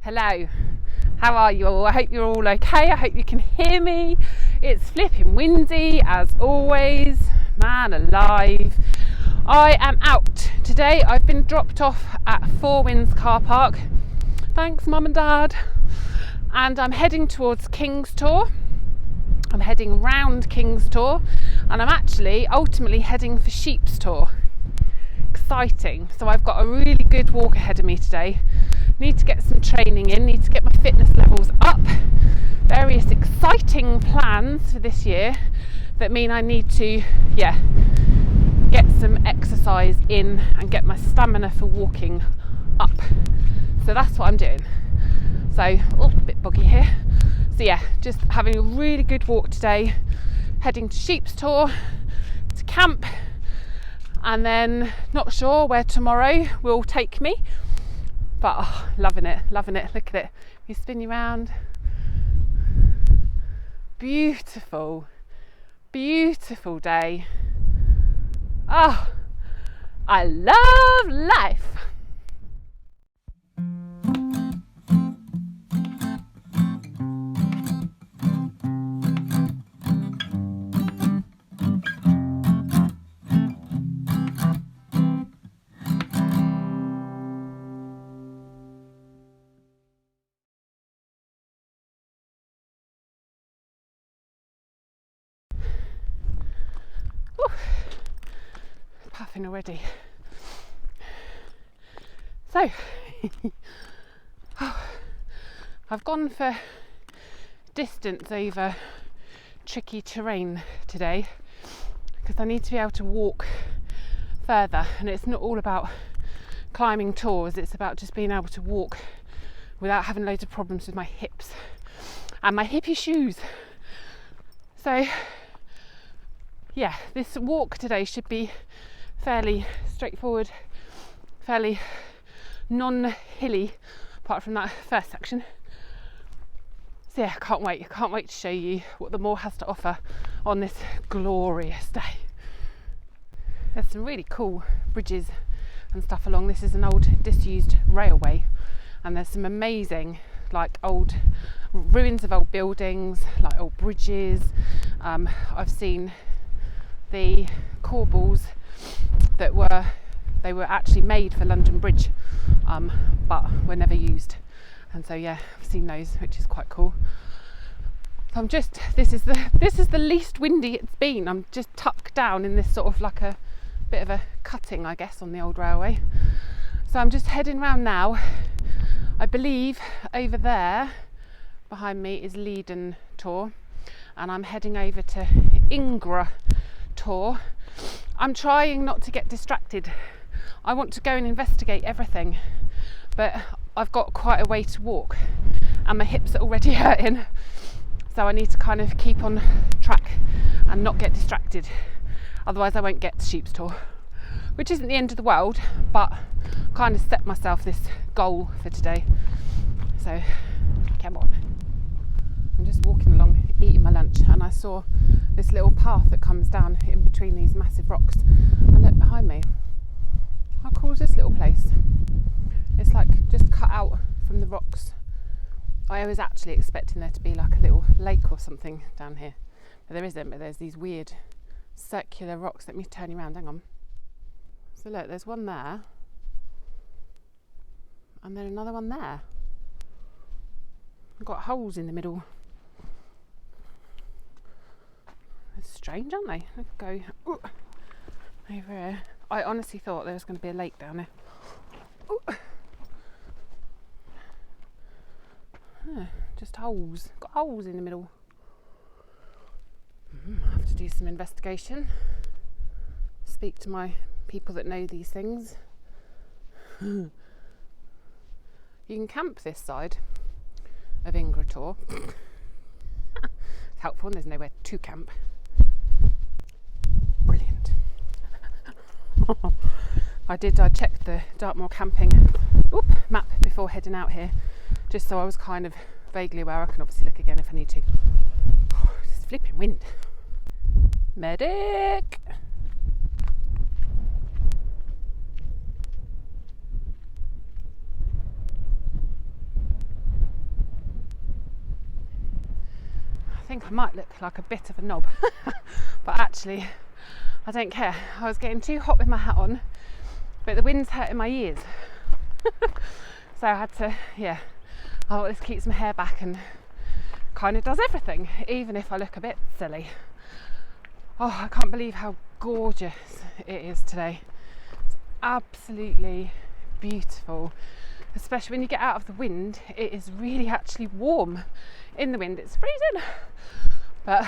Hello, how are you all? I hope you're all okay. I hope you can hear me. It's flipping windy as always. Man alive. I am out today. I've been dropped off at Four Winds car park. Thanks Mum and Dad. And I'm heading towards King's Tor. I'm heading round King's Tor and I'm actually ultimately heading for Sheep's Tor. Exciting. So I've got a really good walk ahead of me today. Need to get some training in, need to get my fitness levels up. Various exciting plans for this year that mean I need to get some exercise in and get my stamina for walking up. So that's what I'm doing. So, a bit boggy here. So just having a really good walk today, heading to Sheep's Tor to camp, and then not sure where tomorrow will take me. But loving it. Look at it. You spin you round. Beautiful day. I love life. Puffing already. So I've gone for distance over tricky terrain today because I need to be able to walk further, and it's not all about climbing tors, it's about just being able to walk without having loads of problems with my hips and my hippy shoes. So this walk today should be fairly straightforward, fairly non-hilly, apart from that first section. So I can't wait to show you what the moor has to offer on this glorious day. There's some really cool bridges and stuff along. This is an old disused railway, and there's some amazing old ruins of old buildings, like old bridges. I've seen the corbels that were actually made for London Bridge, but were never used, and so I've seen those, which is quite cool. So this is the least windy it's been. I'm just tucked down in this sort of like a bit of a cutting, I guess, on the old railway. So I'm just heading round now. I believe over there behind me is Leiden Tor, and I'm heading over to Ingra Tor. I'm trying not to get distracted. I want to go and investigate everything, but I've got quite a way to walk and my hips are already hurting, so I need to kind of keep on track and not get distracted, otherwise I won't get to Sheep's Tor, which isn't the end of the world, but kind of set myself this goal for today. So come on. I'm just walking along, eating my lunch, and I saw this little path that comes down in between these massive rocks. And look behind me. How cool is this little place? It's like just cut out from the rocks. I was actually expecting there to be like a little lake or something down here, but there isn't. But there's these weird circular rocks. Let me turn you around, hang on. So look, there's one there, and then another one there. I've got holes in the middle. They're strange, aren't they? Let's go over here. I honestly thought there was going to be a lake down there. Just holes. Got holes in the middle. I have to do some investigation. Speak to my people that know these things. You can camp this side of Ingra Tor. It's helpful and there's nowhere to camp. Brilliant. I checked the Dartmoor camping map before heading out here, just so I was kind of vaguely aware. I can obviously look again if I need to. It's flipping wind. Medic! think I might look like a bit of a knob, but actually I don't care. I was getting too hot with my hat on, but the wind's hurting my ears. So I had to, I thought this keeps my hair back and kind of does everything, even if I look a bit silly. Oh, I can't believe how gorgeous it is today. It's absolutely beautiful, especially when you get out of the wind. It is really actually warm. In the wind it's freezing, but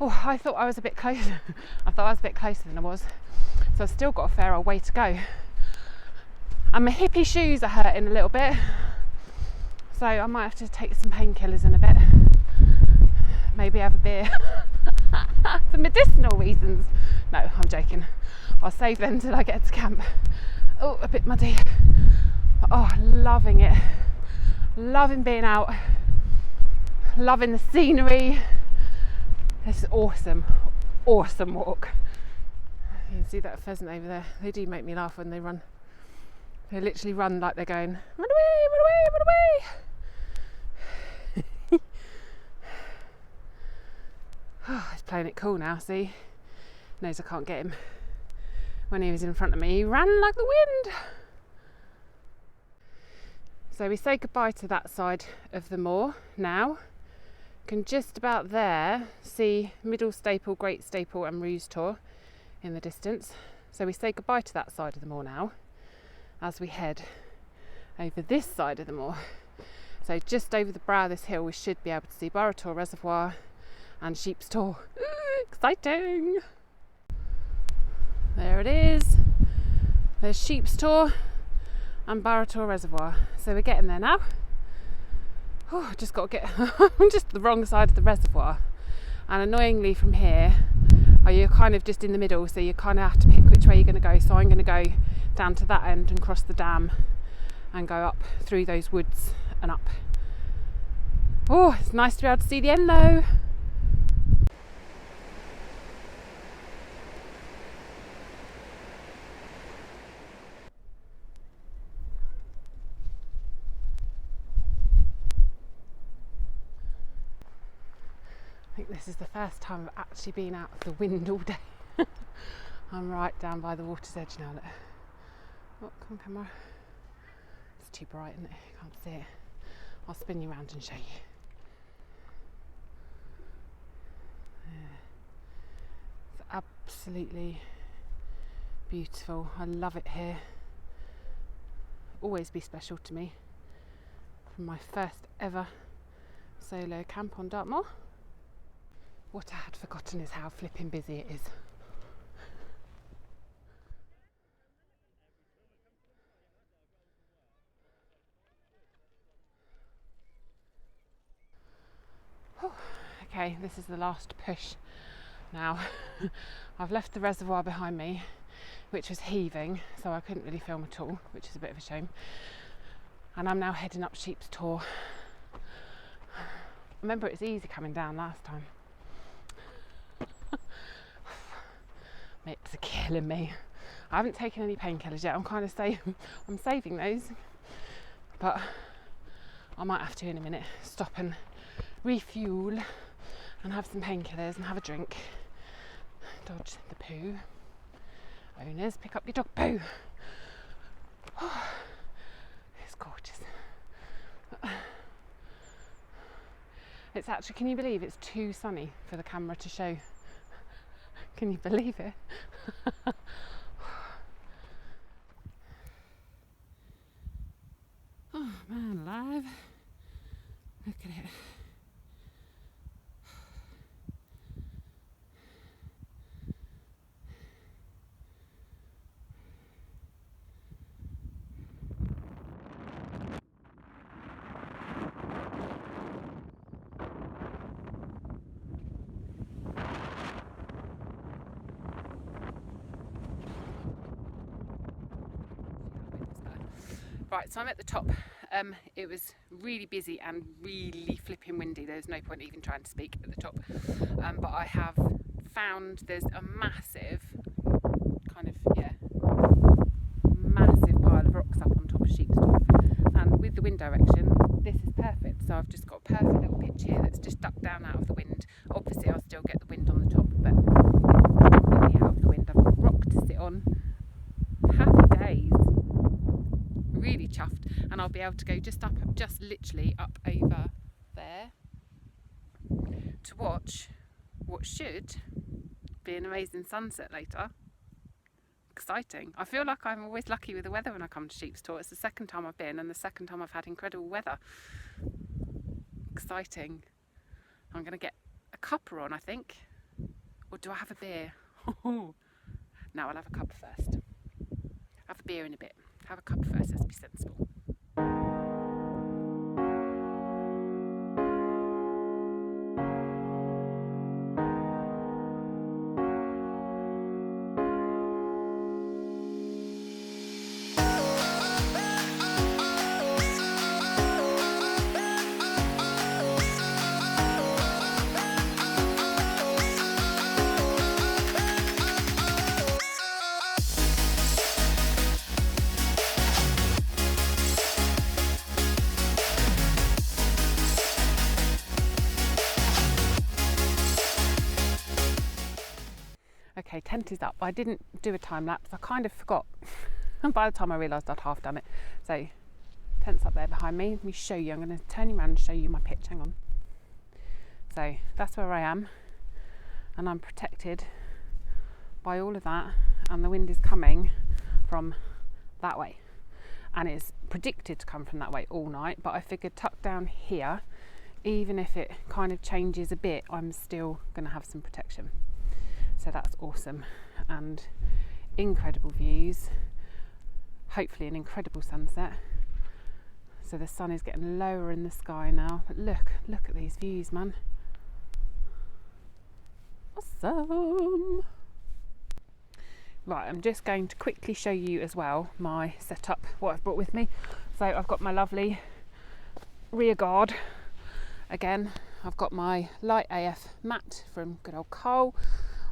I thought I was a bit closer. I thought I was a bit closer than I was, so I've still got a fair old way to go. And my hippy shoes are hurting a little bit, so I might have to take some painkillers in a bit, maybe have a beer for medicinal reasons. No, I'm joking. I'll save them till I get to camp. Oh, a bit muddy. Oh, loving it. Loving being out. Loving the scenery. This is awesome walk. You can see that pheasant over there. They do make me laugh when they run. They literally run like they're going, run away, run away, run away. Oh, he's playing it cool now, see? Knows I can't get him. When he was in front of me, he ran like the wind. So we say goodbye to that side of the moor now. Can just about there see Middle Staple, Great Staple and Ruse Tor in the distance. So we say goodbye to that side of the moor now as we head over this side of the moor. So just over the brow of this hill we should be able to see Burrow Tor Reservoir and Sheep's Tor. Ooh, exciting! There it is. There's Sheep's Tor and Burrow Tor Reservoir. So we're getting there now. Oh, just got to get I'm just the wrong side of the reservoir, and annoyingly from here you're kind of just in the middle, so you kind of have to pick which way you're going to go. So I'm going to go down to that end and cross the dam and go up through those woods and up. Oh, it's nice to be able to see the end though. I think this is the first time I've actually been out of the wind all day. I'm right down by the water's edge now. Look. Oh, come on, camera. It's too bright, isn't it? You can't see it. I'll spin you around and show you. Yeah. It's absolutely beautiful. I love it here. Always be special to me. From my first ever solo camp on Dartmoor. What I had forgotten is how flipping busy it is. Okay, this is the last push now. I've left the reservoir behind me, which was heaving, so I couldn't really film at all, which is a bit of a shame. And I'm now heading up Sheep's Tor. Remember, it was easy coming down last time. Mitts are killing me. I haven't taken any painkillers yet. I'm saving those, but I might have to in a minute stop and refuel and have some painkillers and have a drink. Dodge the poo. Owners, pick up your dog poo. Oh, it's gorgeous. It's actually, can you believe it's too sunny for the camera to show? Can you believe it? Oh man, alive. Look at it. Right, so I'm at the top. It was really busy and really flipping windy. There's no point even trying to speak at the top. But I have found there's a massive massive pile of rocks up on top of Sheep's Tor. And with the wind direction, this is perfect. perfect. So I've just got a perfect little pitch here that's just ducked down out of the wind. Obviously I'll still get the wind on the top, but I'm really out of the wind. I've got a rock to sit on. Happy days. Really chuffed, and I'll be able to go just literally up over there to watch what should be an amazing sunset later. Exciting. I feel like I'm always lucky with the weather when I come to Sheep's Tor. It's the second time I've been and the second time I've had incredible weather. Exciting. I'm going to get a cuppa on, I think. Or do I have a beer? No, I'll have a cuppa first. Have a beer in a bit. Have a cuppa first, let's be sensible. Okay, tent is up. I didn't do a time lapse. I kind of forgot. And by the time I realised I'd half done it. So, tent's up there behind me. Let me show you. I'm going to turn you around and show you my pitch. Hang on. So, that's where I am. And I'm protected by all of that. And the wind is coming from that way. And it's predicted to come from that way all night. But I figured tuck down here, even if it kind of changes a bit, I'm still going to have some protection. So that's awesome, and incredible views, hopefully an incredible sunset. So the sun is getting lower in the sky now, but look at these views, man. Awesome. Right, I'm just going to quickly show you as well my setup, what I've brought with me. So I've got my lovely rear guard. Again, I've got my light AF mat from good old Cole.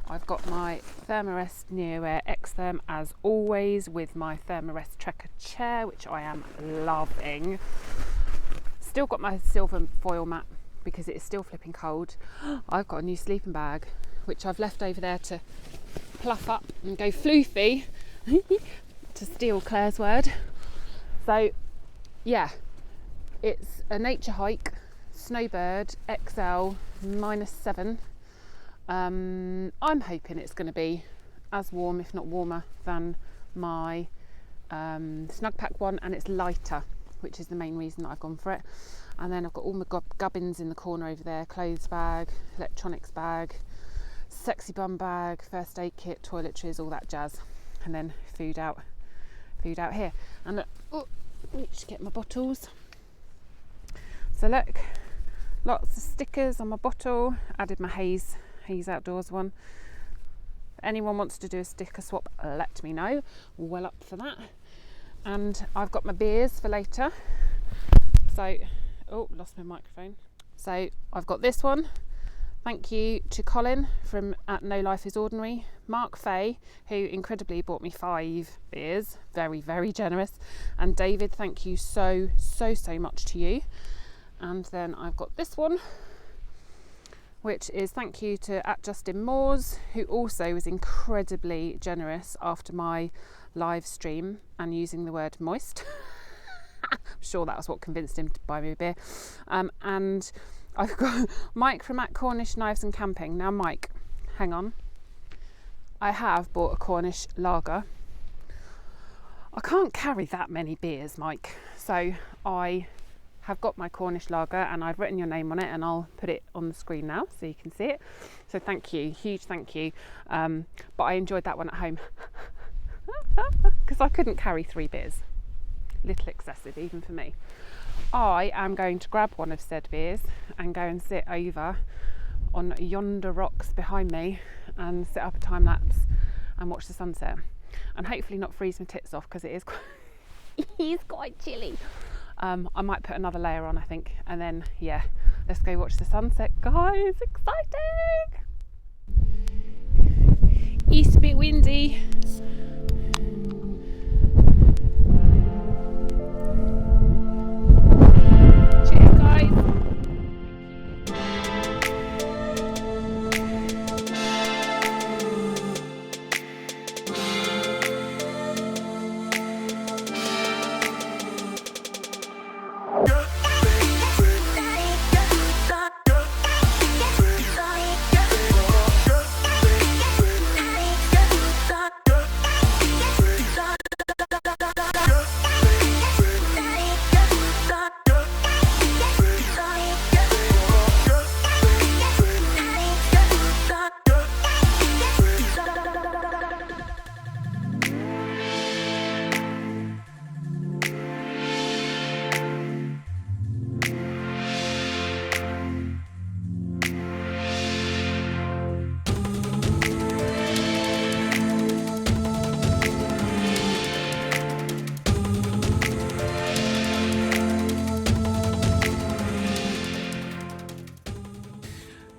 I've got my Thermarest Neoair X-Therm as always, with my Thermarest Trekker chair, which I am loving. Still got my silver foil mat because it is still flipping cold. I've got a new sleeping bag, which I've left over there to pluff up and go floofy, to steal Claire's word. So yeah, it's a nature hike, Snowbird XL -7. I'm hoping it's going to be as warm, if not warmer, than my snug pack one, and it's lighter, which is the main reason that I've gone for it. And then I've got all my gubbins in the corner over there: clothes bag, electronics bag, sexy bum bag, first aid kit, toiletries, all that jazz, and then food out here. And look, let me just get my bottles. So look, lots of stickers on my bottle. Added my Haze Outdoors one. If anyone wants to do a sticker swap, let me know. Well up for that. And I've got my beers for later. So, oh, lost my microphone. So I've got this one. Thank you to Colin from at No Life is Ordinary, Mark Fay, who incredibly bought me 5 beers, very, very generous, and David, thank you so much to you. And then I've got this one, which is thank you to at Justin Moores, who also was incredibly generous after my live stream and using the word moist. I'm sure that was what convinced him to buy me a beer. And I've got Mike from at Cornish Knives and Camping. Now Mike, hang on. I have bought a Cornish lager. I can't carry that many beers, Mike. So I have got my Cornish lager and I've written your name on it, and I'll put it on the screen now so you can see it. So thank you, huge thank you. But I enjoyed that one at home because I couldn't carry 3 beers. Little excessive even for me. I am going to grab one of said beers and go and sit over on yonder rocks behind me and set up a time lapse and watch the sunset, and hopefully not freeze my tits off because it is quite chilly. I might put another layer on, I think, and then yeah, let's go watch the sunset, guys. Exciting! East a bit windy. Cheers, guys.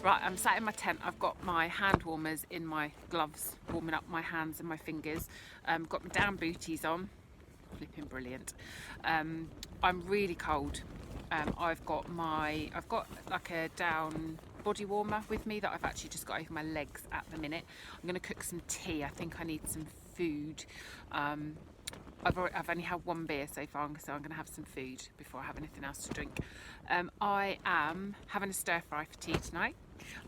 Right, I'm sat in my tent. I've got my hand warmers in my gloves, warming up my hands and my fingers. Got my down booties on, flipping brilliant. I'm really cold. I've got like a down body warmer with me that I've actually just got over my legs at the minute. I'm going to cook some tea. I think I need some food. I've only had one beer so far, so I'm going to have some food before I have anything else to drink. I am having a stir fry for tea tonight.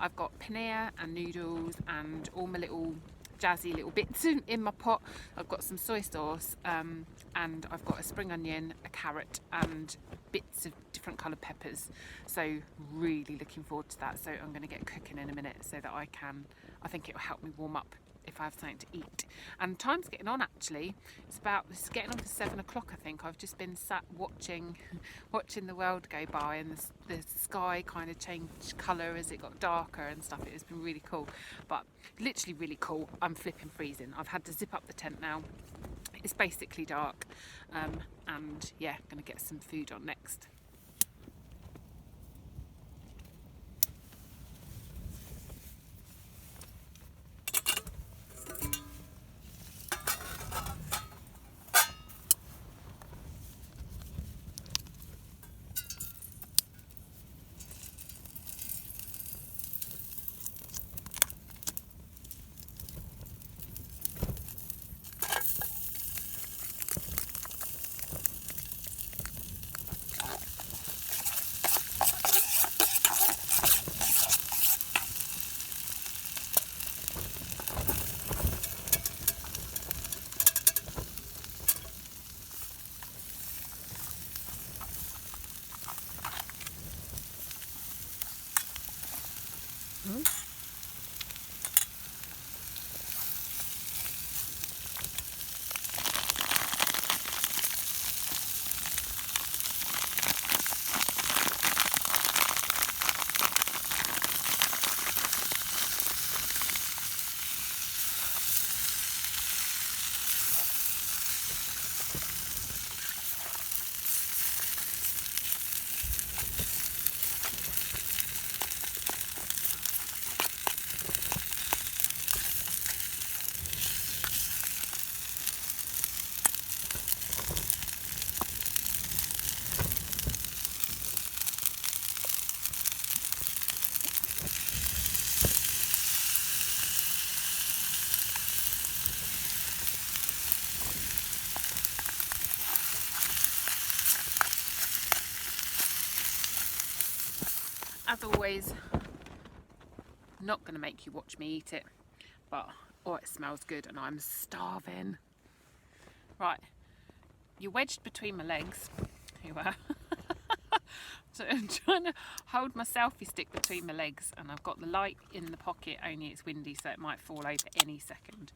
I've got paneer and noodles and all my little jazzy little bits in my pot. I've got some soy sauce and I've got a spring onion, a carrot and bits of different coloured peppers. So really looking forward to that. So I'm going to get cooking in a minute so that I think it will help me warm up if I have something to eat. And time's getting on actually. It's getting on for 7 o'clock I think. I've just been sat watching the world go by, and the sky kind of changed colour as it got darker and stuff. It has been really cool, but literally really cool. I'm flipping freezing. I've had to zip up the tent now. It's basically dark, and yeah, gonna get some food on next. As always, not going to make you watch me eat it, but oh, it smells good and I'm starving. Right, you're wedged between my legs. You are. So I'm trying to hold my selfie stick between my legs, and I've got the light in the pocket, only it's windy so it might fall over any second.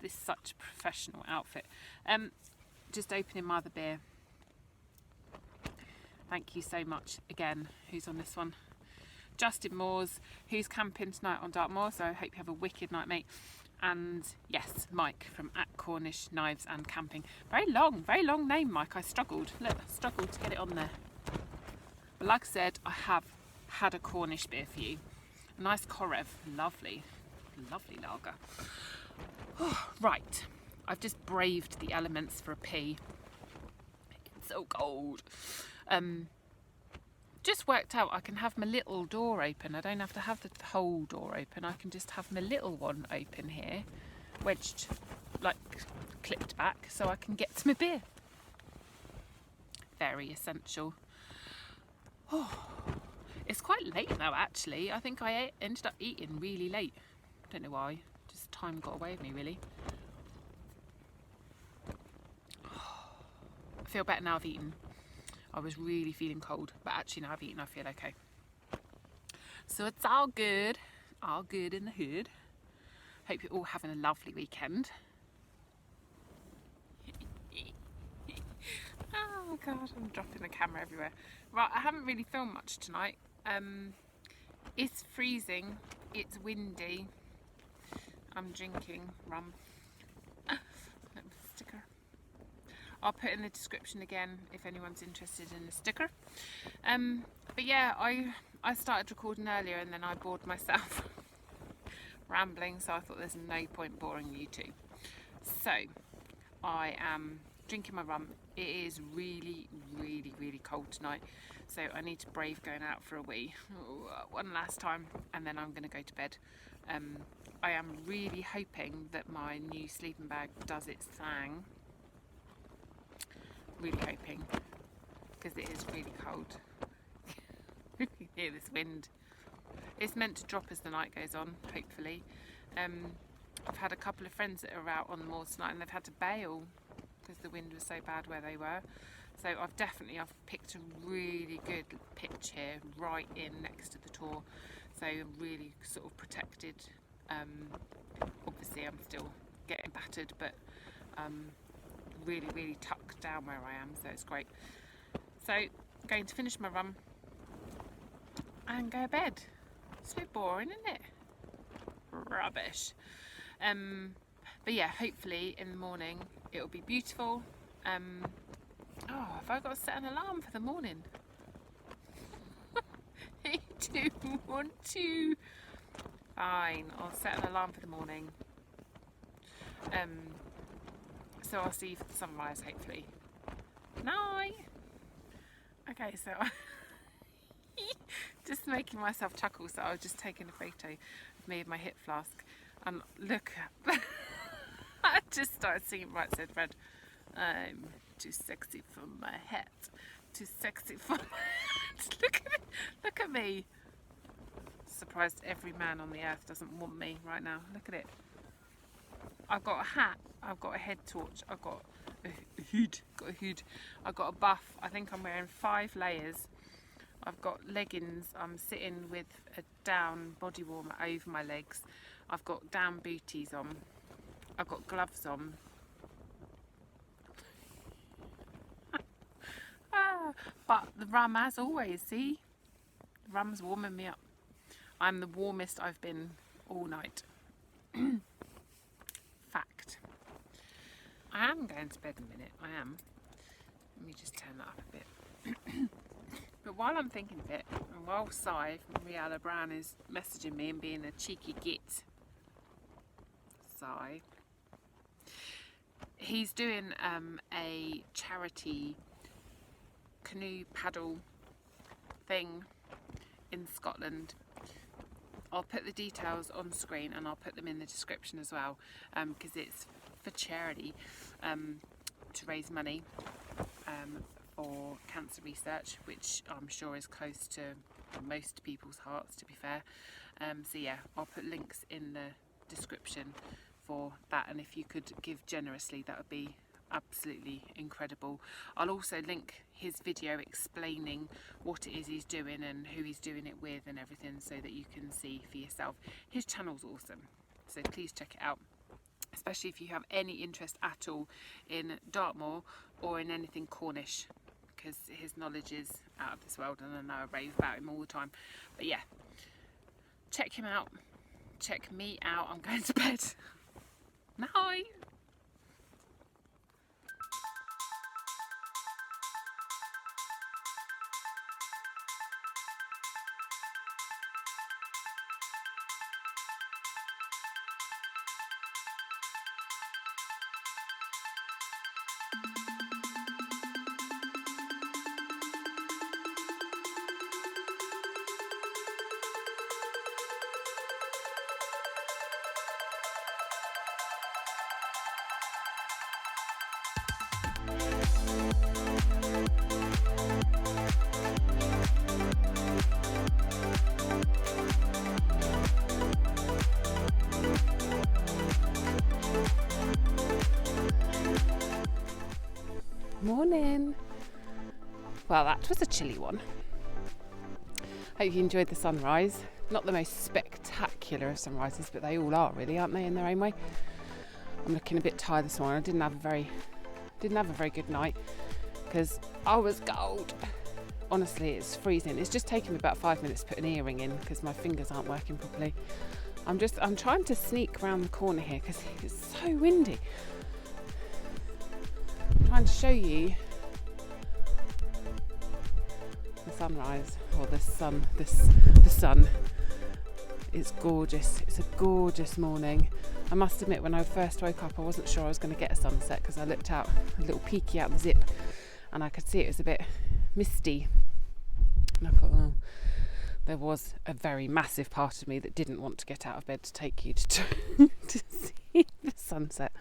This is such a professional outfit. Just opening my other beer. Thank you so much again. Who's on this one? Justin Moores, who's camping tonight on Dartmoor, so I hope you have a wicked night, mate. And yes, Mike from @Cornish Knives and Camping. Very long name, Mike. I struggled to get it on there. But like I said, I have had a Cornish beer for you. A nice Korev, lovely lager. Oh, right, I've just braved the elements for a pee. It's so cold. Just worked out I can have my little door open. I don't have to have the whole door open. I can just have my little one open here, wedged, like clipped back, so I can get to my beer. Very essential. It's quite late now, actually. I think I ended up eating really late. Don't know why. Just time got away with me, really. I feel better now I've eaten. I was really feeling cold, but actually now I've eaten, I feel okay. So it's all good in the hood. Hope you're all having a lovely weekend. Oh God, I'm dropping the camera everywhere. Right, I haven't really filmed much tonight. It's freezing, it's windy. I'm drinking rum. Sticker. I'll put in the description again if anyone's interested in the sticker. But yeah, I started recording earlier and then I bored myself rambling, so I thought there's no point boring you two. So I am drinking my rum. It is really, really, really cold tonight, so I need to brave going out for a wee one last time, and then I'm going to go to bed. I am really hoping that my new sleeping bag does its thing. Really hoping, because it is really cold. You can hear this wind. It's meant to drop as the night goes on, hopefully. I've had a couple of friends that are out on the moors tonight and they've had to bail because the wind was so bad where they were. So I've picked a really good pitch here, right in next to the Tor. So I'm really sort of protected. Obviously I'm still getting battered, but really, really tucked down where I am, so it's great. So I'm going to finish my rum and go to bed. It's a bit boring, isn't it? Rubbish. But yeah, hopefully in the morning it'll be beautiful. Have I got to set an alarm for the morning? I do want to. Fine, I'll set an alarm for the morning. So I'll see you for the sunrise, hopefully. Night! Okay, so just making myself chuckle, so I was just taking a photo of me with my hip flask. And look, I just started singing Right Said Fred. I'm too sexy for my hat. Too sexy for my hat. Look at me. Surprised every man on the earth doesn't want me right now. Look at it. I've got a hat, I've got a head torch, I've got a hood, I've got a buff. I think I'm wearing 5 layers. I've got leggings, I'm sitting with a down body warmer over my legs. I've got down booties on. I've got gloves on. But the rum, as always, see? The rum's warming me up. I'm the warmest I've been all night. Fact. I am going to bed in a minute, I am. Let me just turn that up a bit. But while I'm thinking of it, and while Si from Riala Brown is messaging me and being a cheeky git, Si, he's doing a charity canoe paddle thing in Scotland. I'll put the details on screen and I'll put them in the description as well, because it's for charity, to raise money for cancer research, which I'm sure is close to most people's hearts, to be fair. So yeah, I'll put links in the description for that, and if you could give generously, that would be absolutely incredible. I'll also link his video explaining what it is he's doing and who he's doing it with and everything, so that you can see for yourself. His channel's awesome, so please check it out, especially if you have any interest at all in Dartmoor or in anything Cornish, because his knowledge is out of this world and I know I rave about him all the time. But yeah, check him out, check me out. I'm going to bed. Night. morning. Well, that was a chilly one. Hope you enjoyed the sunrise. Not the most spectacular of sunrises, but they all are really, aren't they, in their own way? I'm looking a bit tired this morning. I didn't have a very good night because I was cold. Honestly, it's freezing. It's just taken me about 5 minutes to put an earring in because my fingers aren't working properly. I'm trying to sneak around the corner here because it's so windy. I'm trying to show you the sunrise, or the sun. The sun. It's gorgeous. It's a gorgeous morning. I must admit, when I first woke up, I wasn't sure I was going to get a sunset because I looked out a little peeky out the zip, and I could see it was a bit misty. And I thought, oh, there was a very massive part of me that didn't want to get out of bed to take you to see the sunset.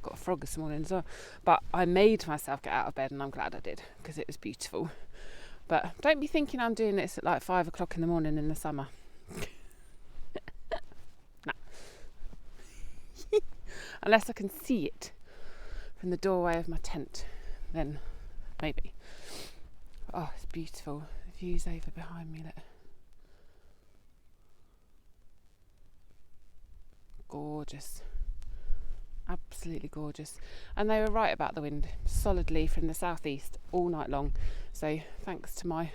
Got a frog this morning as well, but I made myself get out of bed, and I'm glad I did because it was beautiful. But don't be thinking I'm doing this at like 5 o'clock in the morning in the summer. No. Unless I can see it from the doorway of my tent, then maybe. Oh, it's beautiful. The view's over behind me. Look. Gorgeous. Absolutely gorgeous. And they were right about the wind, solidly from the southeast all night long. So thanks to my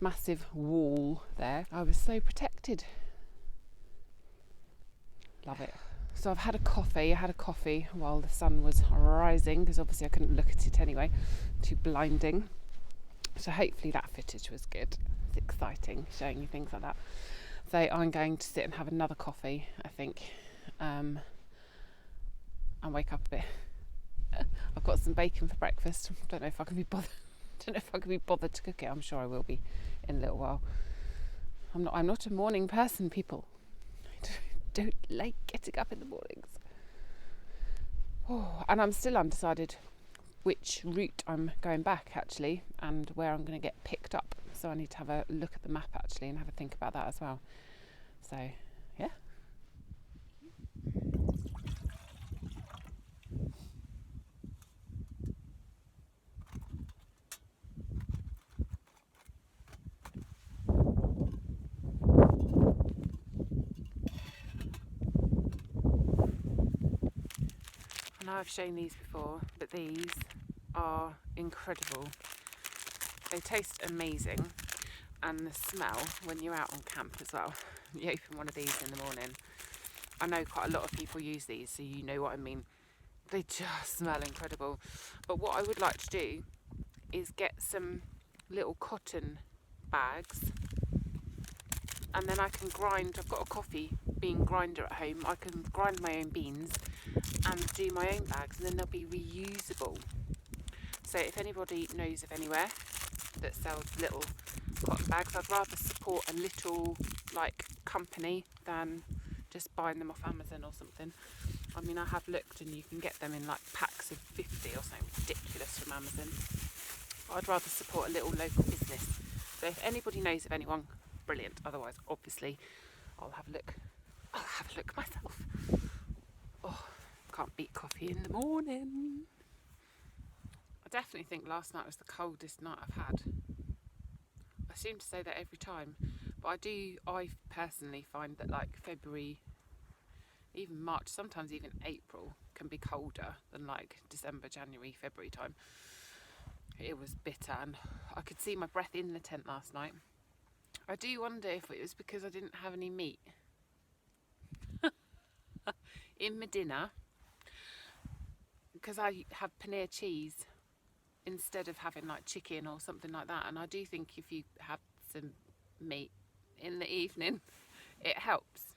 massive wall there, I was so protected. Love it. So I've had a coffee. I had a coffee while the sun was rising because obviously I couldn't look at it anyway. Too blinding. So hopefully that footage was good. It's exciting showing you things like that. So I'm going to sit and have another coffee, I think. And wake up a bit. I've got some bacon for breakfast. Don't know if I can be bothered to cook it. I'm sure I will be in a little while. I'm not a morning person, people. I don't like getting up in the mornings. Oh, and I'm still undecided which route I'm going back actually, and where I'm going to get picked up. So I need to have a look at the map actually and have a think about that as well. So yeah. I know I've shown these before, but these are incredible. They taste amazing, and the smell when you're out on camp as well. You open one of these in the morning. I know quite a lot of people use these, so you know what I mean. They just smell incredible. But what I would like to do is get some little cotton bags, and then I can grind. I've got a coffee bean grinder at home. I can grind my own beans and do my own bags, and then they'll be reusable. So if anybody knows of anywhere that sells little cotton bags, I'd rather support a little like company than just buying them off Amazon or something. I mean, I have looked and you can get them in like packs of 50 or something ridiculous from Amazon. I'd rather support a little local business. So if anybody knows of anyone, brilliant. Otherwise, obviously, I'll have a look. I'll have a look myself. Oh, can't beat coffee in the morning. I definitely think last night was the coldest night I've had. I seem to say that every time, but I personally find that like February, even March, sometimes even April can be colder than like December, January, February time. It was bitter, and I could see my breath in the tent last night. I do wonder if it was because I didn't have any meat in my dinner, because I have paneer cheese instead of having like chicken or something like that. And I do think if you have some meat in the evening, it helps.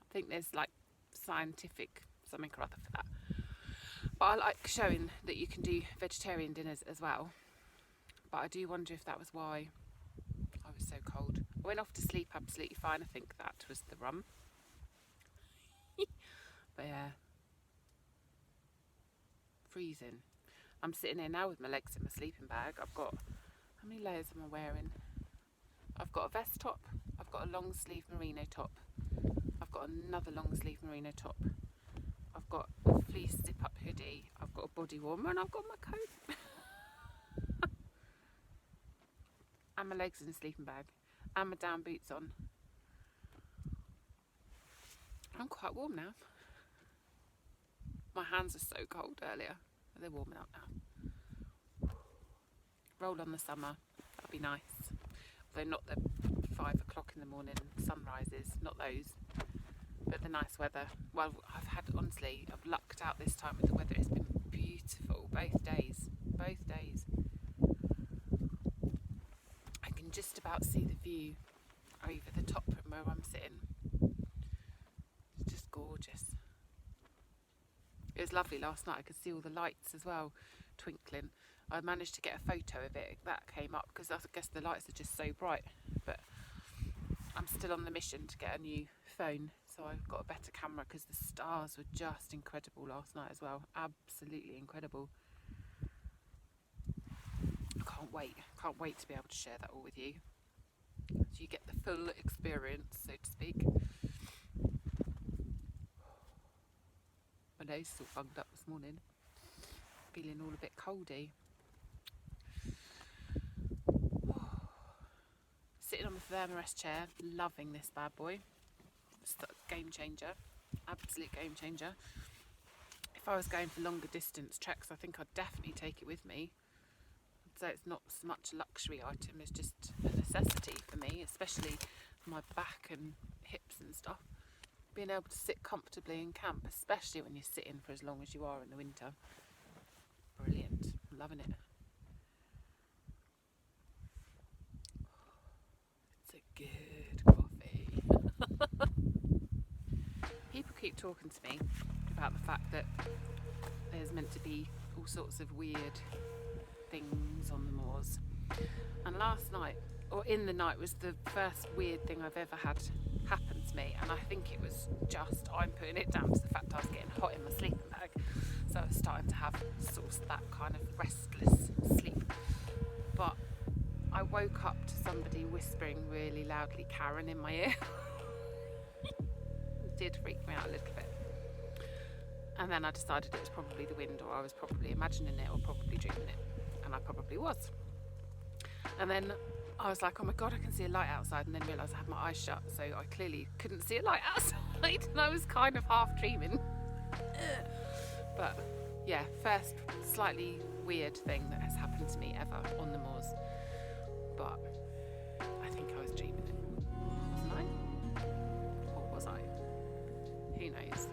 I think there's like scientific something or other for that. But I like showing that you can do vegetarian dinners as well. But I do wonder if that was why I was so cold. I went off to sleep absolutely fine. I think that was the rum. But yeah, freezing. I'm sitting here now with my legs in my sleeping bag. I've got, how many layers am I wearing? I've got a vest top, I've got a long sleeve merino top, I've got another long sleeve merino top, I've I've got a fleece zip-up hoodie, I've got a body warmer, and I've got my coat. And my legs in a sleeping bag, and my down boots on. I'm quite warm now. My hands are so cold earlier, but they're warming up now. Roll on the summer, that'd be nice. Although not the 5 o'clock in the morning sunrises, not those. But the nice weather. Well, honestly, I've lucked out this time with the weather. It's been beautiful, both days. I can just about see the view over the top from where I'm sitting. It's just gorgeous. It was lovely last night. I could see all the lights as well twinkling. I managed to get a photo of it. That came up because I guess the lights are just so bright. But I'm still on the mission to get a new phone, so I've got a better camera because the stars were just incredible last night as well. Absolutely incredible. Can't wait to be able to share that all with you, so you get the full experience, so to speak. My nose is all bunged up this morning, feeling all a bit coldy. Sitting on the thermarest chair, loving this bad boy. It's a game changer, absolute game changer. If I was going for longer distance treks, I think I'd definitely take it with me. So it's not so much a luxury item, it's just a necessity for me, especially for my back and hips and stuff. Being able to sit comfortably in camp, especially when you're sitting for as long as you are in the winter. Brilliant, I'm loving it. It's a good coffee. People keep talking to me about the fact that there's meant to be all sorts of weird things on the moors, and last night, or in the night, was the first weird thing I've ever had happen to me, and I think it was just, I'm putting it down to the fact I was getting hot in my sleeping bag, so I was starting to have sort of that kind of restless sleep. But I woke up to somebody whispering really loudly Karen in my ear. It did freak me out a little bit. And then I decided it was probably the wind, or I was probably imagining it, or probably dreaming it. And I probably was. And then I was like, oh my god, I can see a light outside, and then realised I had my eyes shut, so I clearly couldn't see a light outside, and I was kind of half dreaming. But yeah, first slightly weird thing that has happened to me ever on the moors. But I think I was dreaming it. Wasn't I? Or was I? Who knows?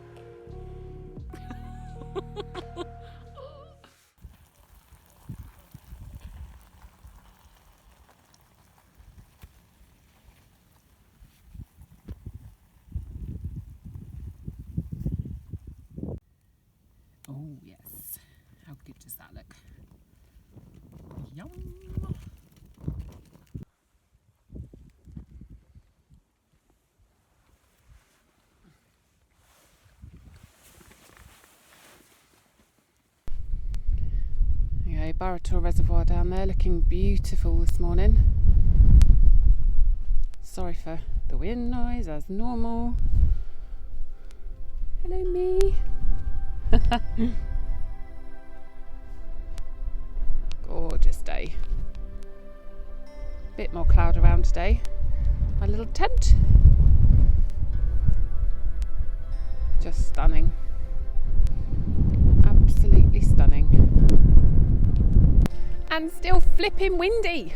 Oh yes, how good does that look? Yum! Okay, Barrator Reservoir down there, looking beautiful this morning. Sorry for the wind noise, as normal. Hello me. Gorgeous day. Bit more cloud around today. My little tent. Just stunning. Absolutely stunning. And still flipping windy.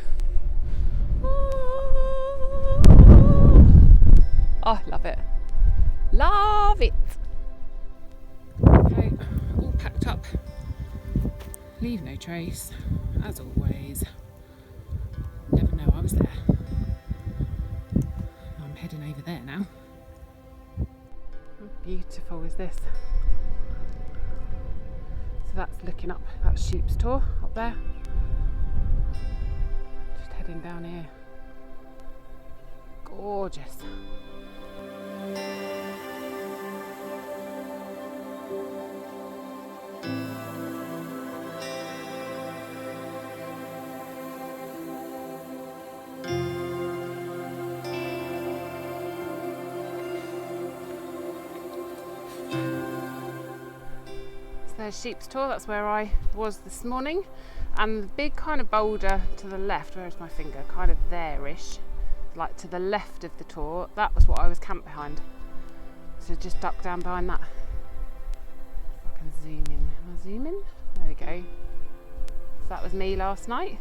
Oh, love it. Love it. Okay, all packed up. Leave no trace, as always. Never know I was there. I'm heading over there now. How beautiful is this? So that's looking up, that's Sheep's Tor up there. Just heading down here. Gorgeous. There's Sheep's Tor, that's where I was this morning. And the big kind of boulder to the left, where's my finger? Kind of there-ish, like to the left of the Tor, that was what I was camped behind. So just duck down behind that. If I can zoom in. Am I zooming? There we go. So that was me last night.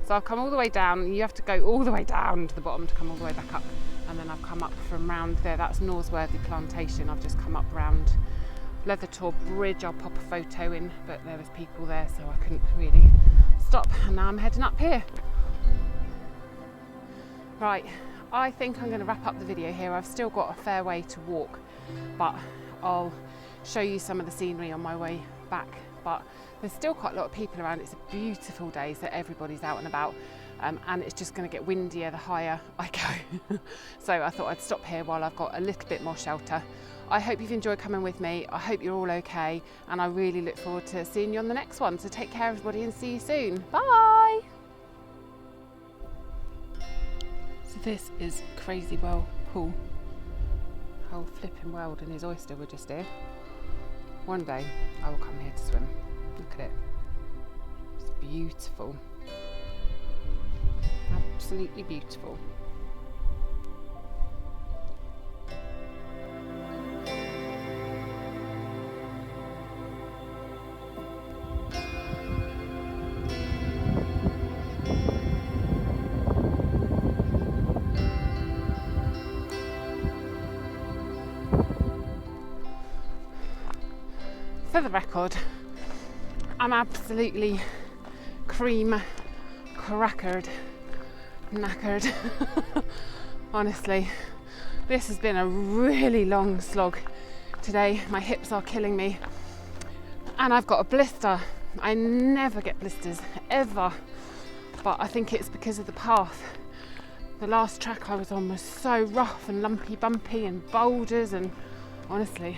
So I've come all the way down. You have to go all the way down to the bottom to come all the way back up. And then I've come up from round there. That's Norsworthy Plantation. I've just come up round Leathertor Bridge. I'll pop a photo in, but there was people there, so I couldn't really stop. And now I'm heading up here. Right, I think I'm going to wrap up the video here. I've still got a fair way to walk, but I'll show you some of the scenery on my way back. But there's still quite a lot of people around. It's a beautiful day, so everybody's out and about, and it's just going to get windier the higher I go. So I thought I'd stop here while I've got a little bit more shelter. I hope you've enjoyed coming with me. I hope you're all okay, and I really look forward to seeing you on the next one. So take care everybody and see you soon. Bye! So this is Crazy Well Pool. Whole flipping world and his oyster were just here. One day I will come here to swim. Look at it. It's beautiful. Absolutely beautiful. For the record, I'm absolutely cream crackered, knackered. Honestly, this has been a really long slog today. My hips are killing me, and I've got a blister. I never get blisters, ever, but I think it's because of the path. The last track I was on was so rough and lumpy bumpy and boulders, and honestly,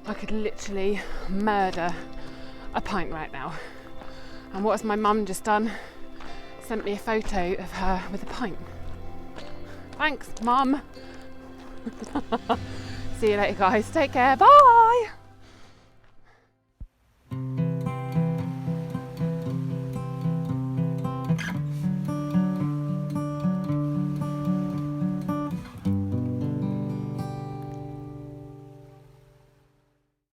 I could literally murder a pint right now. And what has my mum just done? Sent me a photo of her with a pint. Thanks, Mum. See you later, guys. Take care. Bye.